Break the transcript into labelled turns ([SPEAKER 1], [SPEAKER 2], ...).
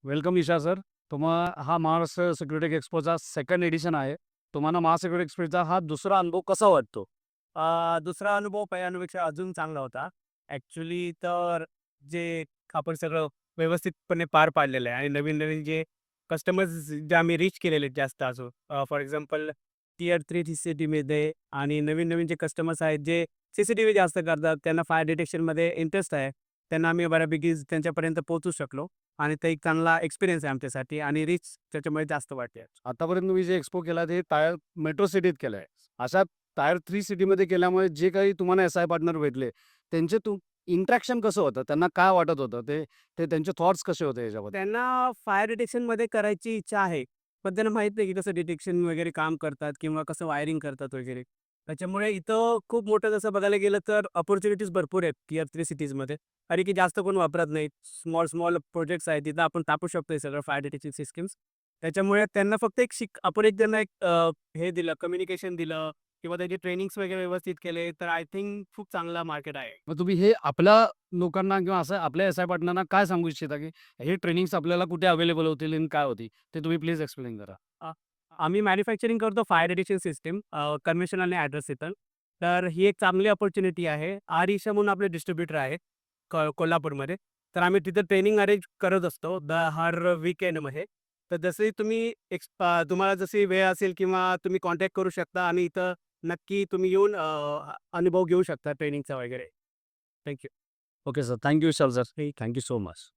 [SPEAKER 1] Welcome Isha sir. हा Maharashtra security एक्सपोचा second edition आहे. तुम्हाला महासिक्युरिटी एक्सपोचा हा दुसरा अनुभव कसा वाटतो?
[SPEAKER 2] दुसरा अनुभव पहिल्यापेक्षा अजून चांगला होता. ॲक्चुअली तर जे आपण सगळं व्यवस्थितपणे पार पाडलेलं आहे आणि नवीन-नवीन जे कस्टमर्स जे आम्ही रीच केलेले आहेत जास्त अजून. फॉर एक्झाम्पल टियर 3 सिटीमध्ये आणि नवीन-नवीन जे कस्टमर्स आहेत जे CCTV जास्त करतात, त्यांना फायर डिटेक्शनमध्ये इंटरेस्ट आहे. त्यांना आम्ही बऱ्यापैकी त्यांच्यापर्यंत पोहोचू शकलो आणि ते एक चांगला एक्सपिरियन्स आहे आमच्यासाठी आणि रीच त्याच्यामुळे जास्त वाटते.
[SPEAKER 1] आतापर्यंत तुम्ही जे एक्सपो केला ते टायर मेट्रो सिटीत केलाय. अशा टायर 3 सिटीमध्ये केल्यामुळे जे काही तुम्हाला एस-आय पार्टनर भेटले, त्यांचे इंटरॅक्शन कसं होतं? त्यांना काय वाटत होतं? ते ते त्यांचे थॉट्स कसे होते याच्याबद्दल?
[SPEAKER 2] त्यांना फायर डिटेक्शनमध्ये करायची इच्छा आहे. पण त्यांना माहीत नाही, की कसं डिटेक्शन वगैरे काम करतात किंवा कसं वायरिंग करतात वगैरे. त्याच्यामुळे इथं खूप मोठं जसं बघायला गेलं तर अपॉर्च्युनिटीज भरपूर आहेत टियर 3 सिटीजमध्ये. कारण की जास्त कोण वापरत नाहीत. स्मॉल प्रोजेक्ट्स आहेत. तिथं आपण टाकू शकतो हे सगळं फायर डिटेक्शन सिस्टम्स. त्याच्यामुळे त्यांना फक्त आपण एक त्यांना एक हे दिलं, कम्युनिकेशन दिलं किंवा त्याचे ट्रेनिंग्स वगैरे व्यवस्थित केले, तर आय थिंक खूप चांगला मार्केट आहे.
[SPEAKER 1] मग तुम्ही हे आपल्या लोकांना किंवा असं आपल्या एस-आय पार्टनरना काय सांगू इच्छिता, की हे ट्रेनिंग्स आपल्याला कुठे अवेलेबल होतील आणि काय होती? ते तुम्ही प्लीज एक्सप्लेन करा.
[SPEAKER 2] अ, आम्ही मॅन्युफॅक्चरिंग करतो फायर डिटेक्शन सिस्टम कन्व्हेन्शनल आणि ॲड्रेस इथं. तर ही एक चांगली अपॉर्च्युनिटी आहे. आर-ईशा म्हणून आपले डिस्ट्रिब्युटर आहेत कोल्हापूरमध्ये. तर आम्ही तिथं ट्रेनिंग अरेंज करत असतो हर वीकेंडमध्ये. तर जसंही तुम्हाला जशी वेळ असेल किंवा तुम्ही कॉन्टॅक्ट करू शकता आणि इथं नक्की तुम्ही येऊन अनुभव घेऊ शकता ट्रेनिंगचा वगैरे. Thank
[SPEAKER 1] okay sir. Thank you sir. Thank you so much.